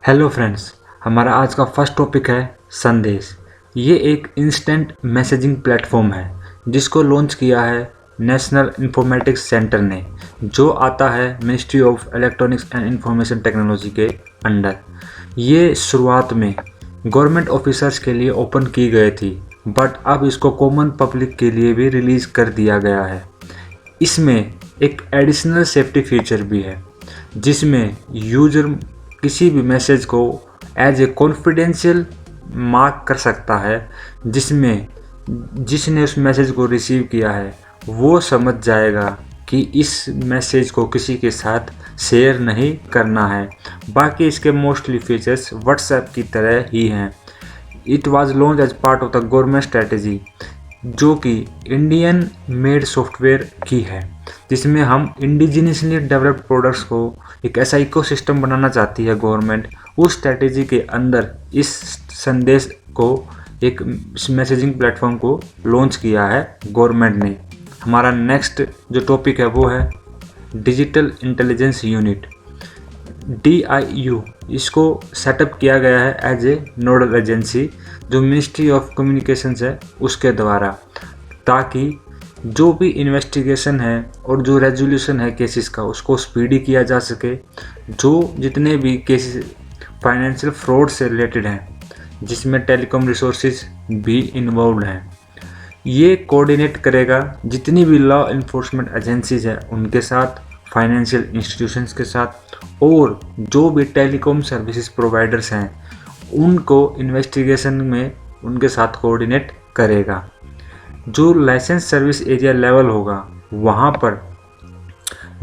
Hello friends, हमारा आज का फर्स्ट टॉपिक है संदेश। ये एक इंस्टेंट मैसेजिंग प्लेटफॉर्म है जिसको लॉन्च किया है नेशनल इंफॉर्मेटिक्स सेंटर ने, जो आता है ministry of electronics and information technology के अंडर। ये शुरुआत में गवर्नमेंट ऑफिसर्स के लिए ओपन की गई थी, बट अब इसको कॉमन पब्लिक के लिए भी रिलीज़ कर दिया गया है। इसमें एक एडिशनल सेफ्टी फीचर भी है जिसमें यूजर किसी भी मैसेज को एज ए कॉन्फिडेंशियल मार्क कर सकता है, जिसमें जिसने उस मैसेज को रिसीव किया है वो समझ जाएगा कि इस मैसेज को किसी के साथ शेयर नहीं करना है। बाकी इसके मोस्टली फीचर्स व्हाट्सएप की तरह ही हैं। It was launch as part of the government strategy, जो कि इंडियन मेड सॉफ्टवेयर की है, जिसमें हम इंडिजिनियसली डेवलप्ड प्रोडक्ट्स को एक ऐसा इकोसिस्टम बनाना चाहती है गवर्नमेंट। उस स्ट्रेटेजी के अंदर इस संदेश को एक मैसेजिंग प्लेटफॉर्म को लॉन्च किया है गवर्नमेंट ने। हमारा नेक्स्ट जो टॉपिक है वो है डिजिटल इंटेलिजेंस यूनिट, DIU। इसको सेटअप किया गया है एज ए नोडल एजेंसी जो मिनिस्ट्री ऑफ कम्युनिकेशंस है उसके द्वारा, ताकि जो भी इन्वेस्टिगेशन है और जो रेजोल्यूशन है केसेस का उसको स्पीडी किया जा सके। जो जितने भी केसेस फाइनेंशियल फ्रॉड से रिलेटेड हैं, जिसमें टेलीकॉम रिसोर्सेज भी इन्वॉल्व हैं, ये कोऑर्डिनेट करेगा जितनी भी लॉ इन्फोर्समेंट एजेंसीज हैं उनके साथ, फाइनेंशियल इंस्टीट्यूशंस के साथ, और जो भी टेलीकॉम सर्विसेज प्रोवाइडर्स हैं उनको इन्वेस्टिगेशन में उनके साथ कोऑर्डिनेट करेगा। जो लाइसेंस सर्विस एरिया लेवल होगा वहाँ पर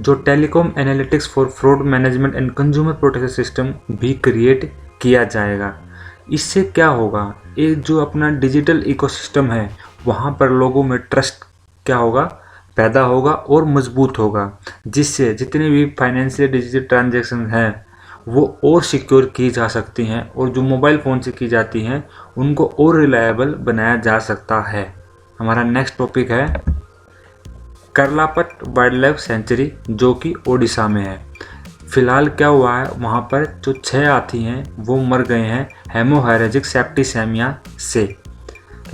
जो telecom analytics for fraud management and consumer protection system भी क्रिएट किया जाएगा। इससे क्या होगा, एक जो अपना डिजिटल इकोसिस्टम है वहाँ पर लोगों में ट्रस्ट क्या होगा, पैदा होगा और मजबूत होगा, जिससे जितने भी फाइनेंशियल डिजिटल ट्रांजैक्शन हैं वो और सिक्योर की जा सकती हैं, और जो मोबाइल फ़ोन से की जाती हैं उनको और रिलायबल बनाया जा सकता है। हमारा नेक्स्ट टॉपिक है करलापट वाइल्ड लाइफ सेंचुरी, जो कि ओडिशा में है। फिलहाल क्या हुआ है, वहाँ पर जो 6 हाथी हैं वो मर गए हैं हेमोहैरेजिक सेप्टिसेमिया से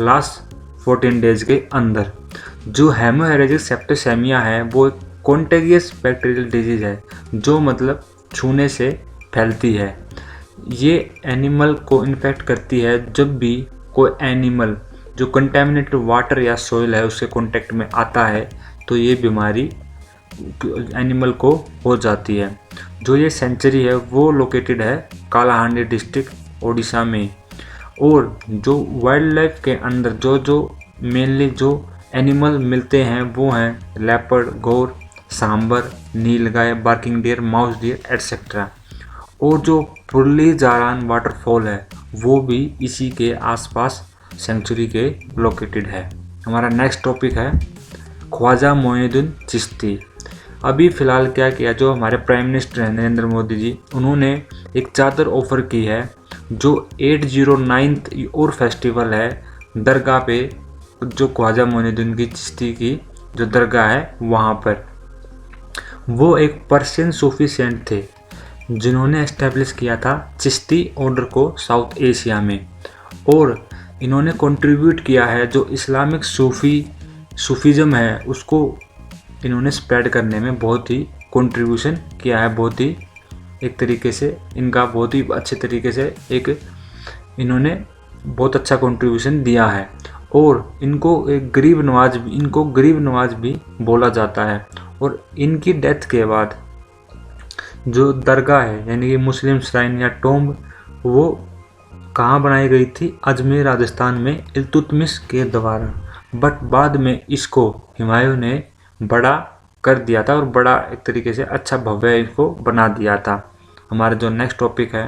लास्ट 14 डेज के अंदर। जो हेमोहैरेजिक सेप्टिसेमिया है वो एक कॉन्टेगियस बैक्टीरियल डिजीज़ है, जो मतलब छूने से फैलती है। ये एनिमल को इन्फेक्ट करती है जब भी कोई एनिमल जो कंटेमिनेटेड वाटर या सॉइल है उसके कांटेक्ट में आता है, तो ये बीमारी एनिमल को हो जाती है। जो ये सेंचुरी है वो लोकेटेड है कालाहांडी डिस्ट्रिक्ट ओडिशा में। और जो वाइल्ड लाइफ के अंदर जो मेनली जो एनिमल मिलते हैं वो हैं लेपर्ड, घोर, sambar, nilgai, barking deer, mouse deer etcetera. और जो पुरली जारान वाटरफॉल है वो भी इसी के आसपास सेंचुरी के लोकेटेड है। हमारा नेक्स्ट टॉपिक है ख्वाजा मोइनुद्दीन चिश्ती। अभी फ़िलहाल क्या किया, जो हमारे प्राइम मिनिस्टर हैं नरेंद्र मोदी जी, उन्होंने एक चादर ऑफ़र की है जो 809th और फेस्टिवल है दरगाह पे, जो ख्वाजा मोइनुद्दीन की चिश्ती की जो दरगाह है वहाँ पर। वो एक पर्शियन सूफी सेंट थे जिन्होंने एस्टेब्लिश किया था चिश्ती ऑर्डर को साउथ एशिया में, और इन्होंने कंट्रीब्यूट किया है जो इस्लामिक सूफीज़म है उसको इन्होंने स्प्रेड करने में बहुत ही कंट्रीब्यूशन किया है। बहुत ही एक तरीके से इनका बहुत ही अच्छे तरीके से एक इन्होंने बहुत अच्छा कंट्रीब्यूशन दिया है। और इनको एक गरीब नवाज भी बोला जाता है। और इनकी डेथ के बाद जो दरगाह है यानी कि मुस्लिम श्राइन या टॉम्ब वो कहाँ बनाई गई थी, अजमेर राजस्थान में इल्तुतमिश के द्वारा। बट बाद में इसको हुमायूं ने बड़ा कर दिया था और बड़ा एक तरीके से अच्छा भव्य इसको बना दिया था। हमारा जो नेक्स्ट टॉपिक है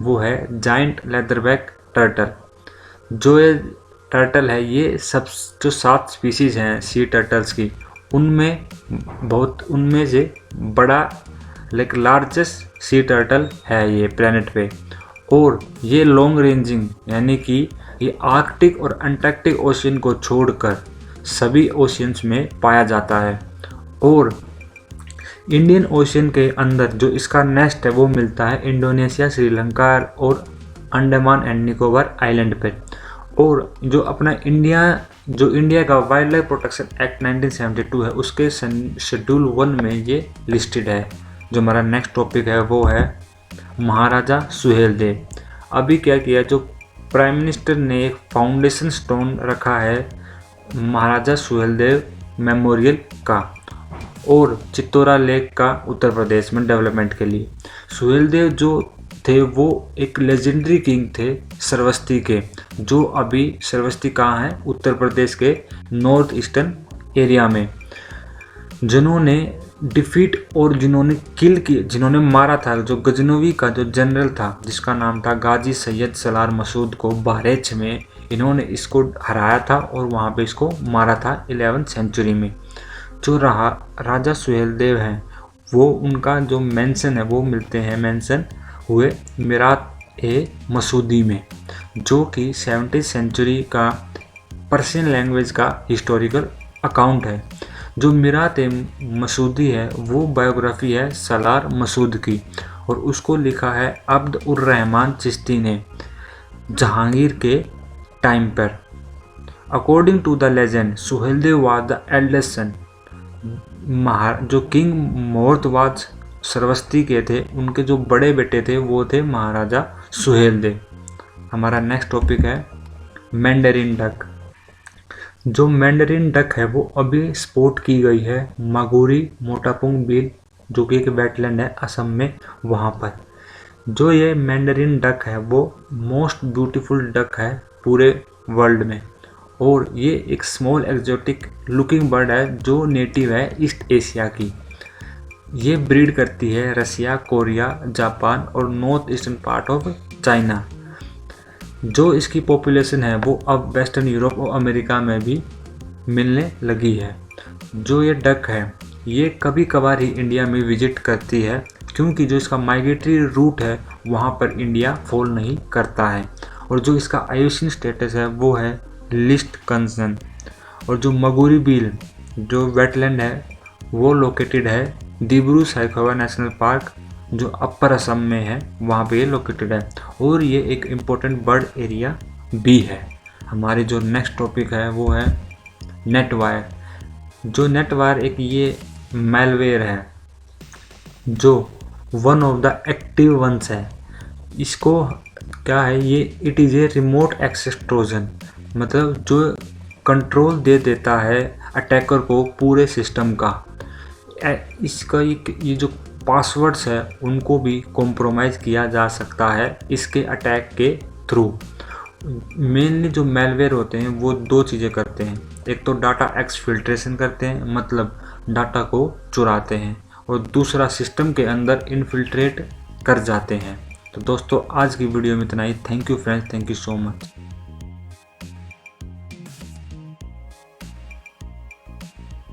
वो है जाइंट लेदरबैक टर्टल। जो ये टर्टल है ये सब जो 7 स्पीसीज़ हैं सी टर्टल्स की, उनमें से बड़ा लार्जेस्ट सी टर्टल है ये प्लेनेट पे। और ये लॉन्ग रेंजिंग यानी कि ये आर्कटिक और अंटार्कटिक ओशियन को छोड़कर सभी ओशियंस में पाया जाता है। और इंडियन ओशन के अंदर जो इसका नेस्ट है वो मिलता है इंडोनेशिया, श्रीलंका और अंडमान एंड निकोबार आइलैंड पे। और जो अपना इंडिया का वाइल्ड लाइफ प्रोटेक्शन एक्ट 1972 है उसके शेड्यूल 1 में ये लिस्टेड है। जो हमारा नेक्स्ट टॉपिक है वो है महाराजा सुहेलदेव। अभी क्या किया, जो प्राइम मिनिस्टर ने एक फाउंडेशन स्टोन रखा है महाराजा सुहेलदेव मेमोरियल का और चित्तौरा लेक का उत्तर प्रदेश में डेवलपमेंट के लिए। सुहेलदेव जो थे वो एक लेजेंडरी किंग थे श्रावस्ती के, जो अभी श्रावस्ती कहाँ है, उत्तर प्रदेश के नॉर्थ ईस्टर्न एरिया में, जिन्होंने डिफीट और जिन्होंने मारा था जो गजनवी का जो जनरल था जिसका नाम था गाजी सैयद सलार मसूद को बहरेच में इन्होंने इसको हराया था और वहाँ पे इसको मारा था 11वीं सेंचुरी में। जो राजा सुहेलदेव हैं वो उनका जो मेंशन है वो मिलते हैं मेंशन हुए मीरात ए मसूदी में, जो कि 17वीं सेंचुरी का पर्शियन लैंग्वेज का हिस्टोरिकल अकाउंट है। जो मीरात ए मसूदी है वो बायोग्राफी है सलार मसूद की और उसको लिखा है अब्द उर रहमान चिश्ती ने जहांगीर के टाइम पर। According to the legend Suheldev was the eldest son. जो किंग मोहतवाज श्रावस्ती के थे उनके जो बड़े बेटे थे वो थे महाराजा सुहेलदेव। हमारा नेक्स्ट टॉपिक है मैंडरिन डक। जो मैंडरिन डक है वो अभी स्पॉट की गई है मागुरी मोटापुंग बिल, जो कि एक वेटलैंड है असम में, वहाँ पर। जो ये मैंडरिन डक है वो मोस्ट ब्यूटीफुल डक है पूरे वर्ल्ड में और ये एक स्मॉल एक्जोटिक लुकिंग बर्ड है जो नेटिव है ईस्ट एशिया की। ये ब्रीड करती है रसिया, कोरिया, जापान और north eastern part of China. जो इसकी पॉपुलेशन है वो अब वेस्टर्न यूरोप और अमेरिका में भी मिलने लगी है। जो ये डक है ये कभी कभार ही इंडिया में विजिट करती है क्योंकि जो इसका माइग्रेटरी रूट है वहाँ पर इंडिया फॉल नहीं करता है। और जो इसका आयुषन स्टेटस है वो है लिस्ट कंसर्न। और जो मगुरी बील जो वेटलैंड है वो लोकेटेड है डिब्रू साइखोवा नेशनल पार्क, जो अपर असम में है, वहाँ पे ये लोकेटेड है और ये एक इम्पोर्टेंट बर्ड एरिया भी है। हमारे जो नेक्स्ट टॉपिक है वो है नेट वायर। जो नेट वायर एक ये मैलवेयर है जो one of the active ones है। इसको क्या है, ये it is a remote access trojan, मतलब जो कंट्रोल दे देता है अटैकर को पूरे सिस्टम का। इसका ये जो पासवर्ड्स है उनको भी कॉम्प्रोमाइज़ किया जा सकता है इसके अटैक के थ्रू। मेनली जो मैलवेयर होते हैं वो दो चीज़ें करते हैं, एक तो डाटा एक्सफिल्ट्रेशन करते हैं, मतलब डाटा को चुराते हैं, और दूसरा सिस्टम के अंदर इन्फिल्ट्रेट कर जाते हैं। तो दोस्तों आज की वीडियो में इतना ही। Thank you friends, thank you so much.